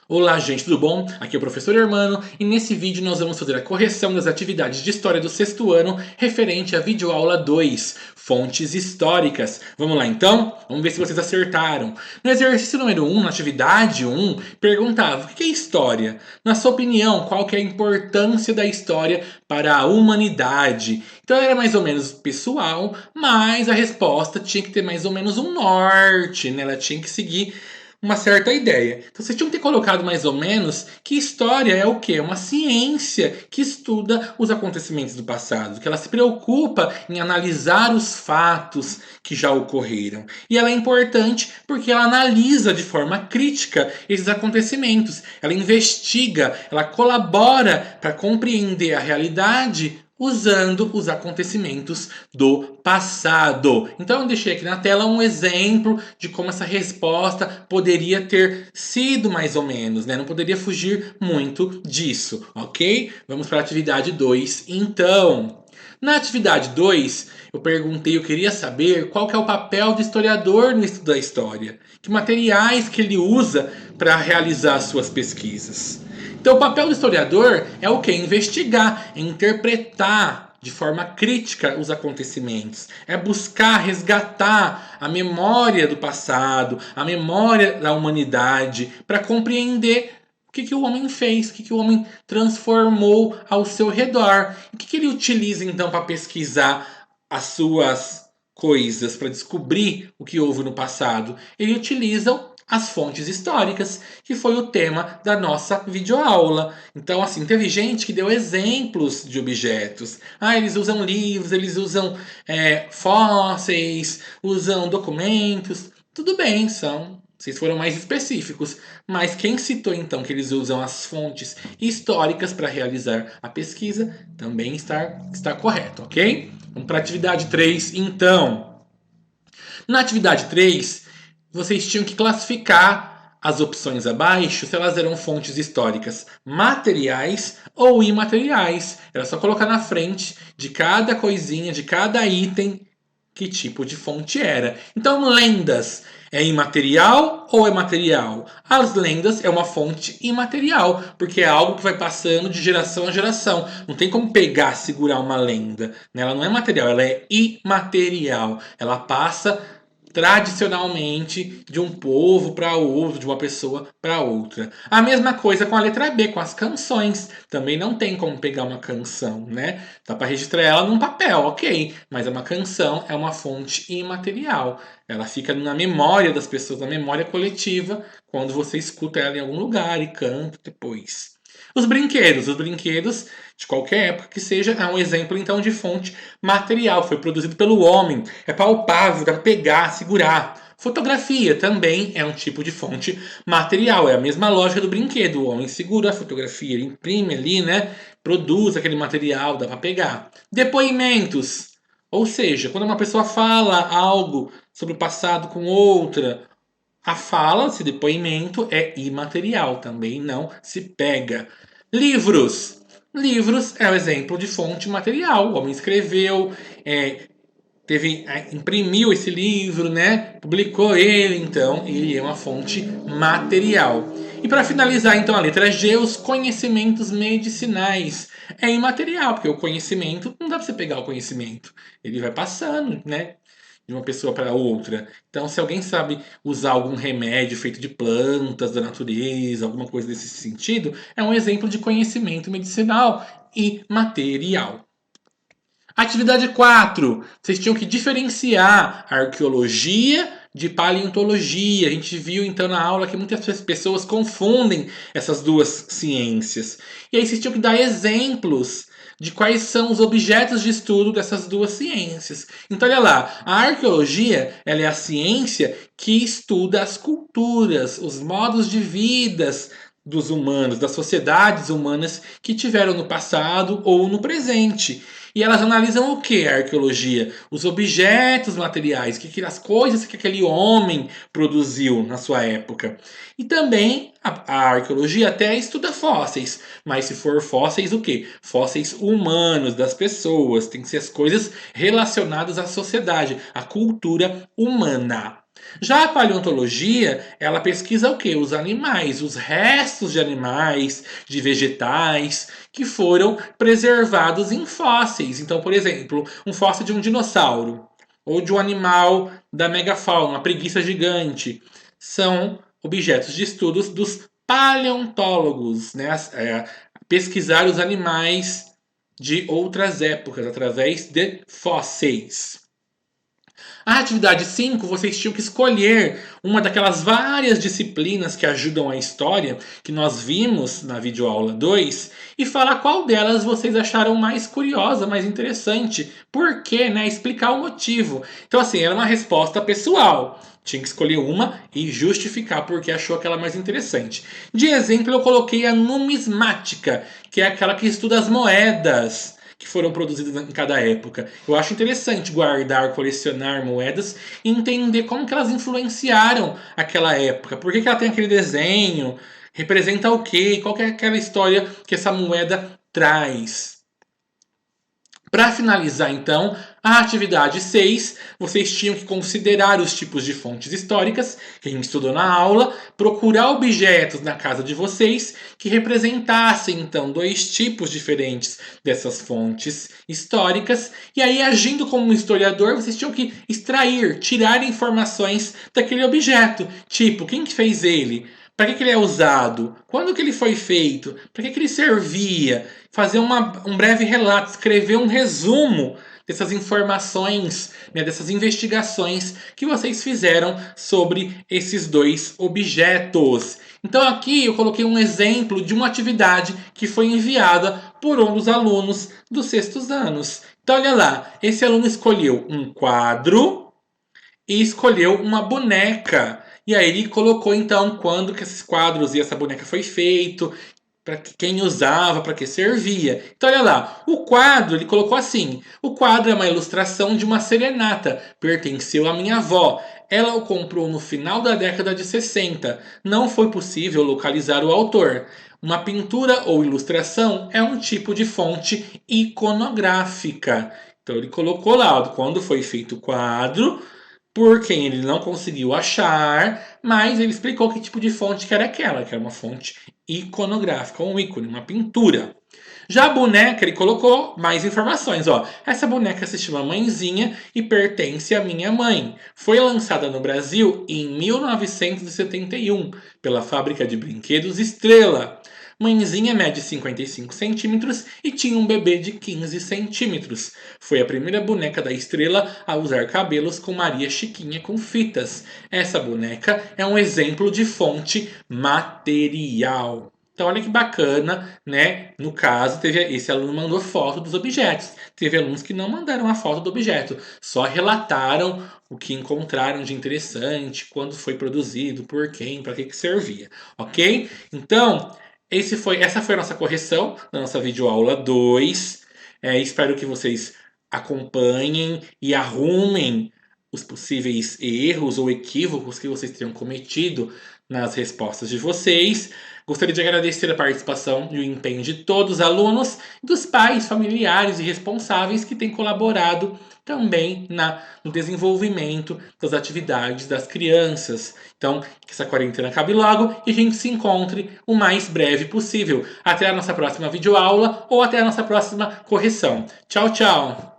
Olá, gente, tudo bom? Aqui é o professor Hermano e nesse vídeo nós vamos fazer a correção das atividades de história do sexto ano referente à videoaula 2, fontes históricas. Vamos lá então? Vamos ver se vocês acertaram. No exercício número 1, na atividade 1, perguntava: o que é história? Na sua opinião, qual que é a importância da história para a humanidade? Então era mais ou menos pessoal, mas a resposta tinha que ter mais ou menos um norte, né? Ela tinha que seguir uma certa ideia. Então vocês tinham que ter colocado mais ou menos que história é o quê? Uma ciência que estuda os acontecimentos do passado, que ela se preocupa em analisar os fatos que já ocorreram. E ela é importante porque ela analisa de forma crítica esses acontecimentos, ela investiga, ela colabora para compreender a realidade usando os acontecimentos do passado. Então eu deixei aqui na tela um exemplo de como essa resposta poderia ter sido mais ou menos, né? Não poderia fugir muito disso, ok? Vamos para a atividade 2, então. Na atividade 2, eu queria saber qual que é o papel do historiador no estudo da história. Que materiais que ele usa para realizar suas pesquisas. Então, o papel do historiador é o que? Investigar, é interpretar de forma crítica os acontecimentos, é buscar resgatar a memória do passado, a memória da humanidade, para compreender o que o homem fez, o que o homem transformou ao seu redor, o que ele utiliza então para pesquisar as suas coisas, para descobrir o que houve no passado. Ele utiliza as fontes históricas, que foi o tema da nossa videoaula. Então, assim, teve gente que deu exemplos de objetos. Ah, eles usam livros, eles usam fósseis, usam documentos. Tudo bem, são. Vocês foram mais específicos. Mas quem citou então que eles usam as fontes históricas para realizar a pesquisa também está correto, ok? Vamos para a atividade 3, então. Na atividade 3, vocês tinham que classificar as opções abaixo se elas eram fontes históricas materiais ou imateriais. Era só colocar na frente de cada coisinha, de cada item, que tipo de fonte era. Então, lendas é imaterial ou é material? As lendas é uma fonte imaterial, porque é algo que vai passando de geração a geração. Não tem como pegar, segurar uma lenda, né? Ela não é material, ela é imaterial. Ela passa tradicionalmente de um povo para outro, de uma pessoa para outra. A mesma coisa com a letra B, com as canções. Também não tem como pegar uma canção, né? Dá para registrar ela num papel, ok, mas uma canção é uma fonte imaterial. Ela fica na memória das pessoas, na memória coletiva, quando você escuta ela em algum lugar e canta depois. Os brinquedos de qualquer época que seja, é um exemplo então de fonte material, foi produzido pelo homem, é palpável, dá para pegar, segurar. Fotografia também é um tipo de fonte material, é a mesma lógica do brinquedo. O homem segura a fotografia, ele imprime ali, né? Produz aquele material, dá para pegar. Depoimentos, ou seja, quando uma pessoa fala algo sobre o passado com outra, a fala, esse depoimento é imaterial, também não se pega. Livros. Livros é o exemplo de fonte material. O homem escreveu, imprimiu esse livro, né? Publicou ele, então ele é uma fonte material. E para finalizar, então, a letra G, os conhecimentos medicinais. É imaterial, porque o conhecimento, não dá para você pegar o conhecimento. Ele vai passando, né? De uma pessoa para outra. Então, se alguém sabe usar algum remédio feito de plantas da natureza, alguma coisa desse sentido, é um exemplo de conhecimento medicinal e material. Atividade 4. Vocês tinham que diferenciar arqueologia de paleontologia. A gente viu então na aula que muitas pessoas confundem essas duas ciências. E aí vocês tinham que dar exemplos de quais são os objetos de estudo dessas duas ciências. Então olha lá, a arqueologia, ela é a ciência que estuda as culturas, os modos de vidas dos humanos, das sociedades humanas que tiveram no passado ou no presente. E elas analisam o que a arqueologia? Os objetos materiais, as coisas que aquele homem produziu na sua época. E também a arqueologia até estuda fósseis, mas se for fósseis, o que? Fósseis humanos, das pessoas. Tem que ser as coisas relacionadas à sociedade, à cultura humana. Já a paleontologia, ela pesquisa o quê? Os animais, os restos de animais, de vegetais, que foram preservados em fósseis. Então, por exemplo, um fóssil de um dinossauro, ou de um animal da megafauna, uma preguiça gigante, são objetos de estudos dos paleontólogos, né? Pesquisar os animais de outras épocas através de fósseis. A atividade 5, vocês tinham que escolher uma daquelas várias disciplinas que ajudam a história, que nós vimos na videoaula 2, e falar qual delas vocês acharam mais curiosa, mais interessante. Por quê, né? Explicar o motivo. Então, assim, era uma resposta pessoal. Tinha que escolher uma e justificar porque achou aquela mais interessante. De exemplo, eu coloquei a numismática, que é aquela que estuda as moedas que foram produzidas em cada época. Eu acho interessante guardar, colecionar moedas e entender como que elas influenciaram aquela época. Por que, que ela tem aquele desenho? Representa o quê? Qual que é aquela história que essa moeda traz? Para finalizar, então, a atividade 6, vocês tinham que considerar os tipos de fontes históricas, que a gente estudou na aula, procurar objetos na casa de vocês que representassem, então, dois tipos diferentes dessas fontes históricas, e aí, agindo como um historiador, vocês tinham que extrair, tirar informações daquele objeto, tipo, quem que fez ele? Para que ele é usado? Quando que ele foi feito? Para que ele servia? Fazer um breve relato, escrever um resumo dessas informações, né, dessas investigações que vocês fizeram sobre esses dois objetos. Então aqui eu coloquei um exemplo de uma atividade que foi enviada por um dos alunos dos sextos anos. Então olha lá, esse aluno escolheu um quadro e escolheu uma boneca. E aí ele colocou então quando que esses quadros e essa boneca foi feito, para quem usava, para que servia. Então olha lá, o quadro ele colocou assim: o quadro é uma ilustração de uma serenata, pertenceu à minha avó. Ela o comprou no final da década de 60. Não foi possível localizar o autor. Uma pintura ou ilustração é um tipo de fonte iconográfica. Então ele colocou lá, quando foi feito o quadro, por quem ele não conseguiu achar, mas ele explicou que tipo de fonte que era aquela, que era uma fonte iconográfica, um ícone, uma pintura. Já a boneca, ele colocou mais informações. Ó. Essa boneca se chama Mãezinha e pertence à minha mãe. Foi lançada no Brasil em 1971 pela fábrica de brinquedos Estrela. Mãezinha mede 55 centímetros e tinha um bebê de 15 centímetros. Foi a primeira boneca da Estrela a usar cabelos com Maria Chiquinha com fitas. Essa boneca é um exemplo de fonte material. Então olha que bacana, né? No caso, esse aluno mandou foto dos objetos. Teve alunos que não mandaram a foto do objeto, só relataram o que encontraram de interessante, quando foi produzido, por quem, para que servia, ok? Então, essa foi a nossa correção da nossa videoaula 2. Espero que vocês acompanhem e arrumem os possíveis erros ou equívocos que vocês tenham cometido nas respostas de vocês. Gostaria de agradecer a participação e o empenho de todos os alunos, dos pais, familiares e responsáveis que têm colaborado também no desenvolvimento das atividades das crianças. Então, que essa quarentena acabe logo e a gente se encontre o mais breve possível. Até a nossa próxima videoaula ou até a nossa próxima correção. Tchau, tchau!